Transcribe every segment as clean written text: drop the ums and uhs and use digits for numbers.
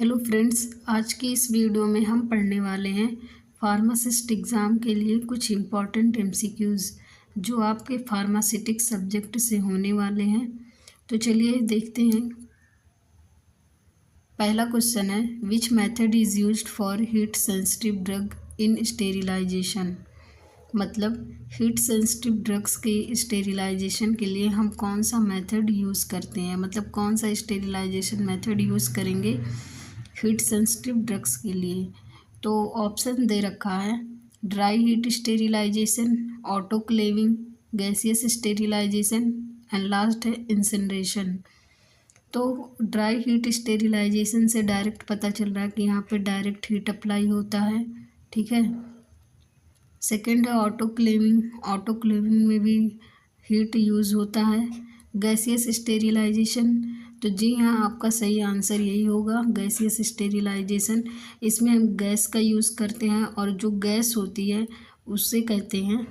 Hello friends, आज की इस वीडियो में हम पढ़ने वाले हैं फार्मासिस्ट एग्ज़ाम के लिए कुछ इम्पॉर्टेंट एमसीक्यूज़ जो आपके फार्मास्यूटिक्स सब्जेक्ट से होने वाले हैं। तो चलिए देखते हैं। पहला क्वेश्चन है, which method is used for heat sensitive drug in sterilisation. मतलब हीट सेंसिटिव ड्रग्स के स्टेरिलाइजेशन के लिए हम कौन सा मेथड यूज़ करते हैं, मतलब कौन सा स्टेरिलाइजेशन मेथड यूज़ करेंगे हीट सेंसिटिव ड्रग्स के लिए। तो ऑप्शन दे रखा है, dry heat sterilisation, autoclaving, gaseous sterilisation and last है इंसिनरेशन। तो ड्राई हीट स्टेरिलाइजेशन से डायरेक्ट पता चल रहा है कि यहाँ पे डायरेक्ट हीट अप्लाई होता है, ठीक है। सेकेंड है ऑटोक्लेविंग, ऑटोक्लेविंग में भी हीट यूज़ होता है। गैसियस स्टेरिलाइजेशन, तो जी हाँ, आपका सही आंसर यही होगा, गैसियस स्टेरिलाइजेशन। इसमें हम गैस का यूज़ करते हैं और जो गैस होती है उससे कहते हैं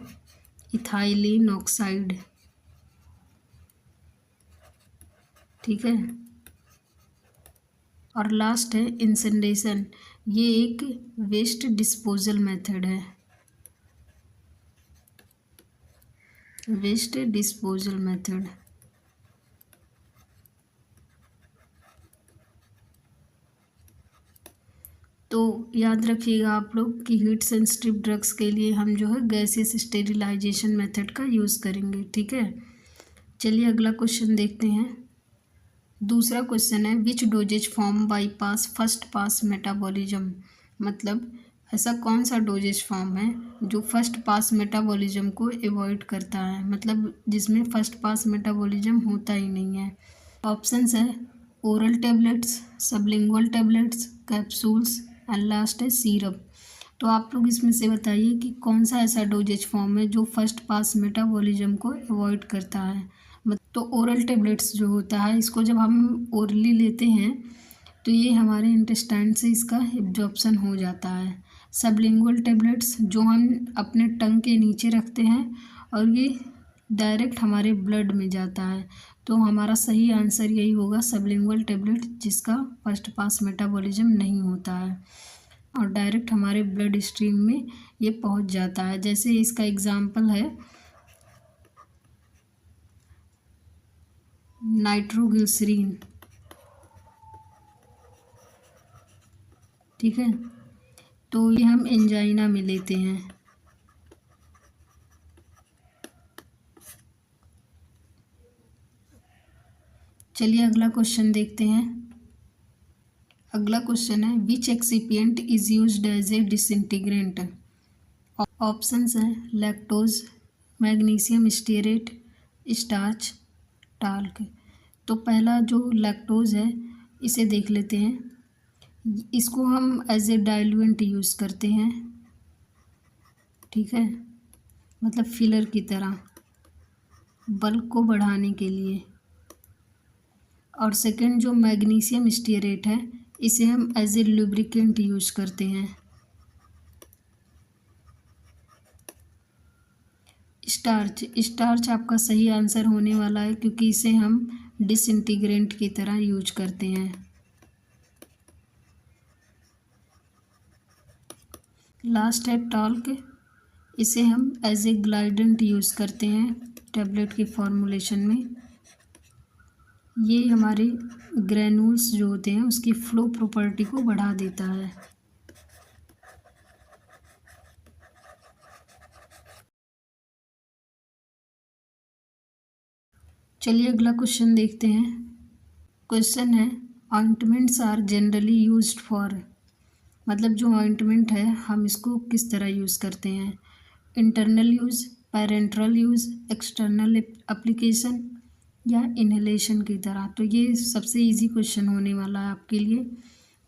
इथाइलिन ऑक्साइड, ठीक है। और लास्ट है इंसिनरेशन, ये एक वेस्ट डिस्पोजल मेथड है, वेस्ट डिस्पोजल मेथड। तो याद रखिएगा आप लोग कि हीट सेंसिटिव ड्रग्स के लिए हम जो है गैसियस स्टेरिलाइजेशन मेथड का यूज़ करेंगे, ठीक है। चलिए अगला क्वेश्चन देखते हैं। दूसरा क्वेश्चन है, which dosage form bypass first pass metabolism. मतलब ऐसा कौन सा डोजेज फॉर्म है जो फर्स्ट पास मेटाबॉलिज्म को अवॉइड करता है, मतलब जिसमें फर्स्ट पास मेटाबॉलिज्म होता ही नहीं है। ऑप्शंस है oral tablets, sublingual tablets, capsules and last है सीरप। तो आप लोग इसमें से बताइए कि कौन सा ऐसा डोजेज फॉर्म है जो फर्स्ट पास मेटाबॉलिज्म को अवॉइड करता है। तो ओरल टैबलेट्स जो होता है, इसको जब हम ओरली लेते हैं तो ये हमारे इंटेस्टाइन से इसका एब्जॉर्प्शन हो जाता है। सबलिंगुअल टैबलेट्स जो हम अपने टंग के नीचे रखते हैं और ये डायरेक्ट हमारे ब्लड में जाता है। तो हमारा सही आंसर यही होगा, सबलिंगुअल टैबलेट, जिसका फर्स्ट पास मेटाबॉलिज्म नहीं होता है और डायरेक्ट हमारे ब्लड स्ट्रीम में ये पहुंच जाता है। जैसे इसका एग्जांपल है नाइट्रोग्लिसरीन, ठीक है। तो ये हम एंजाइना में लेते हैं। चलिए अगला क्वेश्चन देखते हैं। अगला क्वेश्चन है, which excipient is used as a disintegrant. Options हैं lactose, magnesium stearate, starch, talc. तो पहला जो लैक्टोज है इसे देख लेते हैं। इसको हम एज ए डाइल्यूएंट यूज़ करते हैं, ठीक है, मतलब फिलर की तरह बल्क को बढ़ाने के लिए। और सेकंड जो मैग्नीशियम स्टीरेट है, इसे हम एज ए लुब्रिकेंट यूज़ करते हैं। स्टार्च, स्टार्च आपका सही आंसर होने वाला है क्योंकि इसे हम डिसइंटीग्रेंट की तरह यूज करते हैं। लास्ट है टॉल्क, इसे हम एज ए ग्लाइडेंट यूज़ करते हैं टैबलेट के फॉर्मुलेशन में। ये हमारे ग्रैन्यूल्स जो होते हैं उसकी फ्लो प्रॉपर्टी को बढ़ा देता है। चलिए अगला क्वेश्चन देखते हैं। क्वेश्चन है, ointments are generally used for. मतलब जो ऑइंटमेंट है हम इसको किस तरह यूज़ करते हैं, internal use, parenteral use, external application या इन्हेलेशन की तरह। तो ये सबसे इजी क्वेश्चन होने वाला है आपके लिए।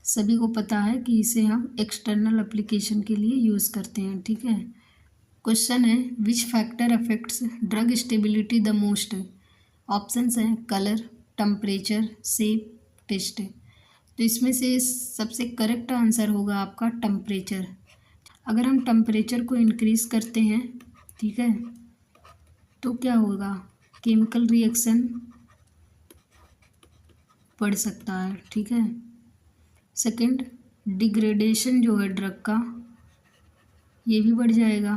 सभी को पता है कि इसे हम एक्सटर्नल एप्लीकेशन के लिए यूज़ करते हैं, ठीक है। क्वेश्चन है, which factor affects drug stability the most. Options हैं कलर, टेम्परेचर, शेप, टेस्ट। तो इसमें से सबसे करेक्ट आंसर होगा आपका टेम्परेचर। अगर हम टेम्परेचर को इंक्रीज़ करते हैं, ठीक है, तो क्या होगा, केमिकल रिएक्शन बढ़ सकता है, ठीक है। सेकंड, डिग्रेडेशन जो है ड्रग का ये भी बढ़ जाएगा।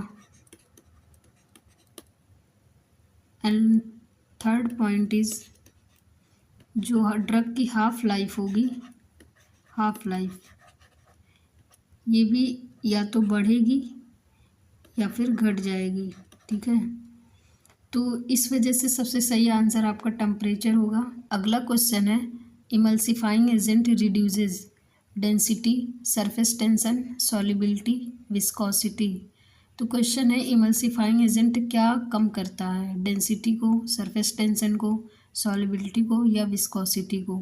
एंड थर्ड पॉइंट इज़ जो ड्रग की हाफ लाइफ होगी, हाफ लाइफ ये भी या तो बढ़ेगी या फिर घट जाएगी, ठीक है। तो इस वजह से सबसे सही आंसर आपका टेम्परेचर होगा। अगला क्वेश्चन है, emulsifying agent reduces density, surface tension, solubility, viscosity. तो क्वेश्चन है इमल्सिफाइंग एजेंट क्या कम करता है, डेंसिटी को, सरफेस टेंशन को, सॉल्युबिलिटी को या विस्कोसिटी को।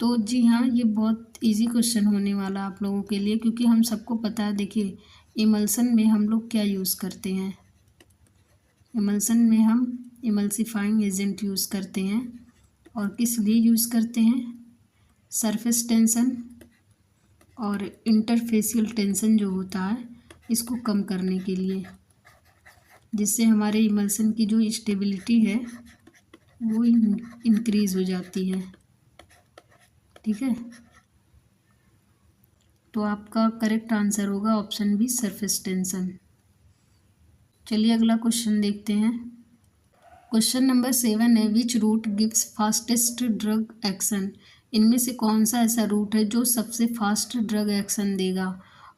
तो जी हाँ, ये बहुत इजी क्वेश्चन होने वाला आप लोगों के लिए, क्योंकि हम सबको पता है। देखिए, इमल्सन में हम लोग क्या यूज़ करते हैं, इमल्सन में हम इमल्सिफाइंग एजेंट यूज़ करते हैं। और किस लिए यूज़ करते हैं, सरफेस टेंशन और इंटरफेसियल टेंशन जो होता है इसको कम करने के लिए, जिससे हमारे इमल्सन की जो स्टेबिलिटी है वो इंक्रीज़ हो जाती है, ठीक है। तो आपका करेक्ट आंसर होगा ऑप्शन बी, सरफेस टेंशन। चलिए अगला क्वेश्चन देखते हैं। क्वेश्चन नंबर 7 है, which route gives fastest drug action. इनमें से कौन सा ऐसा रूट है जो सबसे फास्ट ड्रग एक्शन देगा।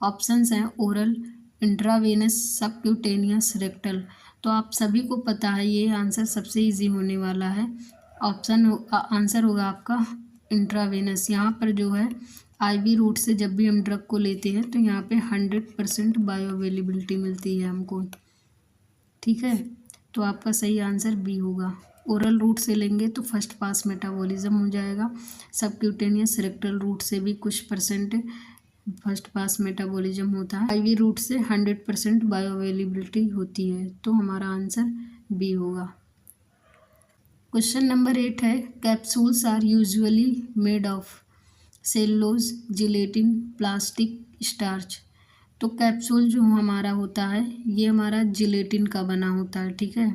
ऑप्शंस हैं ओरल, इंट्रावेनस, सबक्यूटेनियस, रेक्टल। तो आप सभी को पता है ये आंसर सबसे इजी होने वाला है। आंसर होगा आपका इंट्रावेनस। यहाँ पर जो है आईवी रूट से जब भी हम ड्रग को लेते हैं तो यहाँ पे 100% बायो अवेलेबिलिटी मिलती है हमको, ठीक है। तो आपका सही आंसर बी होगा। ओरल रूट से लेंगे तो फर्स्ट पास मेटाबॉलिज्म हो जाएगा। सबक्यूटेनियस रेक्टल रूट से भी कुछ परसेंट फर्स्ट पास मेटाबॉलिज्म होता है। आईवी रूट से 100% बायो अवेलेबिलिटी होती है, तो हमारा आंसर बी होगा। क्वेश्चन नंबर 8 है, capsules are usually made of cellulose, gelatin, plastic, starch. तो कैप्सूल जो हमारा होता है ये हमारा जिलेटिन का बना होता है, ठीक है,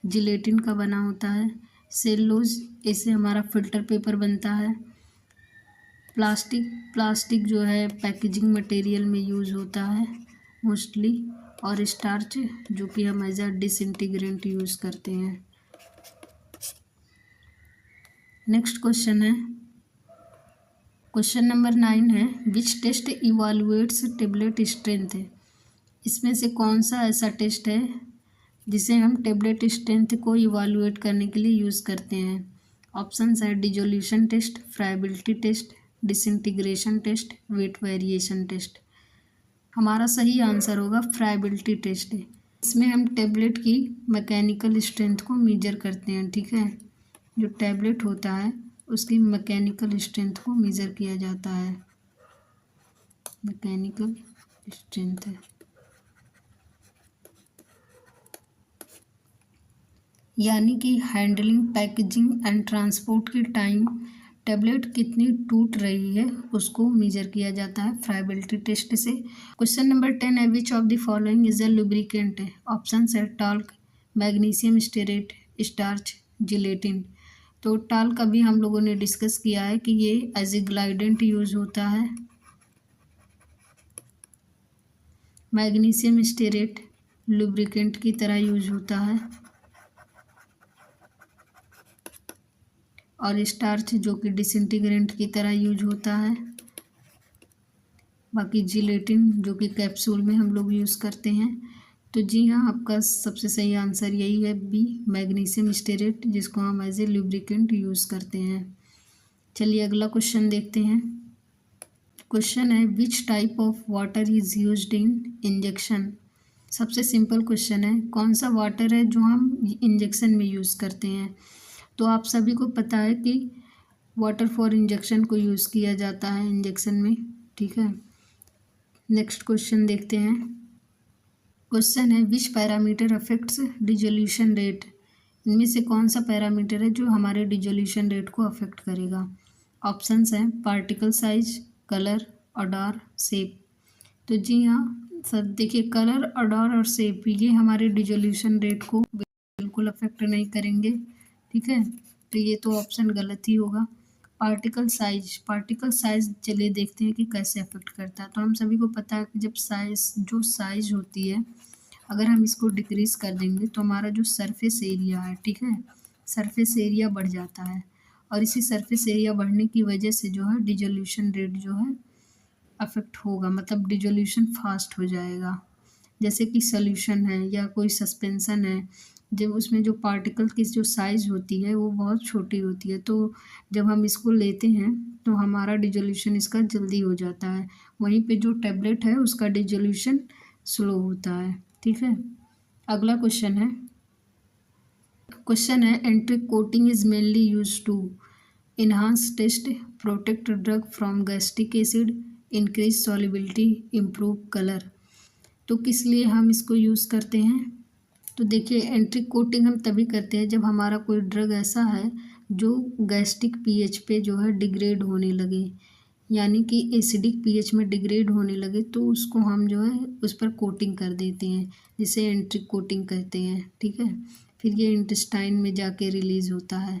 जिलेटिन का बना होता है। सेलुलोज, इससे हमारा फिल्टर पेपर बनता है। प्लास्टिक जो है पैकेजिंग मटेरियल में यूज़ होता है मोस्टली। और स्टार्च जो कि हम एज अ डिसइंटीग्रेंट यूज़ करते हैं। नेक्स्ट क्वेश्चन है, क्वेश्चन नंबर 9 है, विच टेस्ट इवालुएट्स टेबलेट स्ट्रेंथ। इसमें से कौन सा ऐसा टेस्ट है जिसे हम टेबलेट स्ट्रेंथ को इवालुएट करने के लिए यूज़ करते हैं। ऑप्शंस है dissolution test, friability test, disintegration test, weight variation test. हमारा सही आंसर होगा फ्राइबिलिटी टेस्ट। इसमें हम टेबलेट की मैकेनिकल स्ट्रेंथ को मेजर करते हैं, ठीक है। जो टैबलेट होता है उसकी मैकेनिकल स्ट्रेंथ को मेज़र किया जाता है, मैकेनिकल स्ट्रेंथ है। यानी कि हैंडलिंग, पैकेजिंग एंड ट्रांसपोर्ट के टाइम टैबलेट कितनी टूट रही है उसको मेजर किया जाता है फ्राइबिलिटी टेस्ट से। क्वेश्चन नंबर 10 है, which of the following is a lubricant. Option है talc, magnesium stearate, starch, gelatin. तो टाल्क अभी हम लोगों ने डिस्कस किया है कि ये एज ए ग्लाइडेंट यूज होता है। मैग्नीशियम स्टेरेट लुब्रिकेंट की तरह यूज होता है। और स्टार्च जो कि डिसइंटीग्रेंट की तरह यूज होता है। बाकी जिलेटिन जो कि कैप्सूल में हम लोग यूज़ करते हैं। तो जी हाँ, आपका सबसे सही आंसर यही है बी, मैग्नीशियम स्टेरेट, जिसको हम एज ए लुब्रिकेंट यूज़ करते हैं। चलिए अगला क्वेश्चन देखते हैं। क्वेश्चन है, which type of water is used in injection. सबसे सिंपल क्वेश्चन है, कौन सा वाटर है जो हम इंजेक्शन में यूज़ करते हैं। तो आप सभी को पता है कि वाटर फॉर इंजेक्शन को यूज़ किया जाता है इंजेक्शन में, ठीक है। नेक्स्ट क्वेश्चन देखते हैं। क्वेश्चन है, which parameter affects dissolution rate. इनमें से कौन सा पैरामीटर है जो हमारे डिजोल्यूशन रेट को अफेक्ट करेगा। ऑप्शंस हैं particle size, colour, order, shape. तो जी हाँ सर, देखिए कलर, ऑडर और शेप ये हमारे डिजोल्यूशन रेट को बिल्कुल अफेक्ट नहीं करेंगे, ठीक है। तो ये तो ऑप्शन गलत ही होगा। पार्टिकल साइज चलिए देखते हैं कि कैसे अफेक्ट करता है। तो हम सभी को पता है कि जब साइज होती है, अगर हम इसको डिक्रीज़ कर देंगे तो हमारा जो सरफेस एरिया है, ठीक है, सरफेस एरिया बढ़ जाता है और इसी सरफेस एरिया बढ़ने की वजह से जो है डिसोल्यूशन रेट जो है अफेक्ट होगा, मतलब डिसोल्यूशन फास्ट हो जाएगा। जैसे कि सॉल्यूशन है या कोई सस्पेंशन है, जब उसमें जो पार्टिकल की जो साइज़ होती है वो बहुत छोटी होती है, तो जब हम इसको लेते हैं तो हमारा डिसोल्यूशन इसका जल्दी हो जाता है। वहीं पे जो टैबलेट है उसका डिसोल्यूशन स्लो होता है, ठीक है। अगला क्वेश्चन है enteric coating is mainly use to enhance taste, protect drug from gastric acid, increase solubility, improve colour. तो किस लिए हम इसको यूज़ करते हैं? तो देखिए, एंट्री कोटिंग हम तभी करते हैं जब हमारा कोई ड्रग ऐसा है जो गैस्ट्रिक पीएच पे जो है डिग्रेड होने लगे, यानी कि एसिडिक पीएच में डिग्रेड होने लगे, तो उसको हम जो है उस पर कोटिंग कर देते हैं, जिसे एंट्री कोटिंग कहते हैं, ठीक है। फिर ये इंटेस्टाइन में जाके रिलीज़ होता है।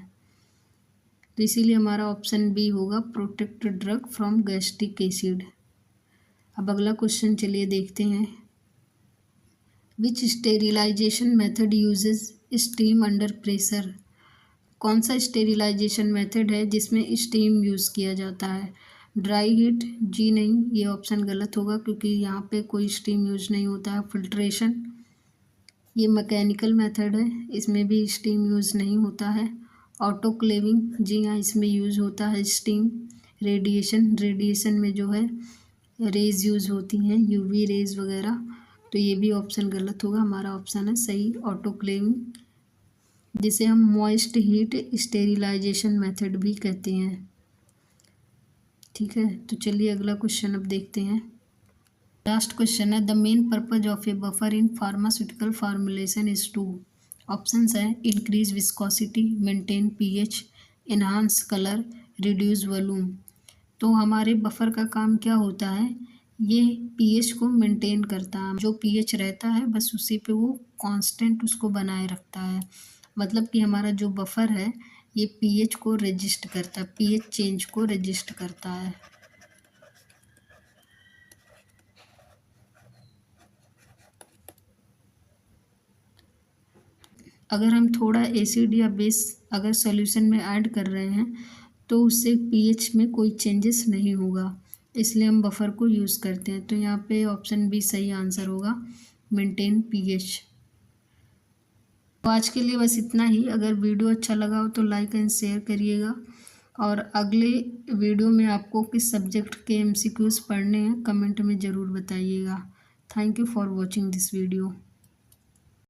तो इसीलिए हमारा ऑप्शन बी होगा, protect drug from gastric acid. अब अगला क्वेश्चन चलिए देखते हैं। Which sterilization method uses steam under pressure? कौन सा स्टेरिलाइजेशन मेथड है जिसमें स्टीम यूज़ किया जाता है? Dry heat? जी नहीं, ये ऑप्शन गलत होगा क्योंकि यहाँ पे कोई स्टीम यूज नहीं होता है। फिल्ट्रेशन? ये मैकेनिकल मेथड है, इसमें भी स्टीम यूज़ नहीं होता है। ऑटोक्लेविंग? जी हाँ, इसमें यूज़ होता है स्टीम। रेडिएशन में जो है रेज यूज़ होती हैं, यूवी रेज वगैरह, तो ये भी ऑप्शन गलत होगा। हमारा ऑप्शन है सही ऑटोक्लेविंग, जिसे हम मॉइस्ट हीट स्टेरिलाइजेशन मेथड भी कहते हैं, ठीक है। तो चलिए अगला क्वेश्चन अब देखते हैं। लास्ट क्वेश्चन है, the main purpose of a buffer in pharmaceutical formulation is to. Options है increase viscosity, maintain pH, enhance colour, reduce volume. तो हमारे बफर का काम क्या होता है? ये पीएच को मेंटेन करता है, जो पीएच रहता है बस उसी पे वो कांस्टेंट उसको बनाए रखता है। मतलब कि हमारा जो बफर है ये पीएच को रजिस्ट करता है, पीएच चेंज को रजिस्ट करता है। अगर हम थोड़ा एसिड या बेस अगर सॉल्यूशन में ऐड कर रहे हैं तो उससे पीएच में कोई चेंजेस नहीं होगा, इसलिए हम बफर को यूज़ करते हैं। तो यहाँ पे ऑप्शन बी सही आंसर होगा, मेंटेन पीएच। तो आज के लिए बस इतना ही। अगर वीडियो अच्छा लगा हो तो लाइक एंड शेयर करिएगा, और अगले वीडियो में आपको किस सब्जेक्ट के एमसीक्यूज़ पढ़ने हैं कमेंट में ज़रूर बताइएगा। Thank you for watching this video.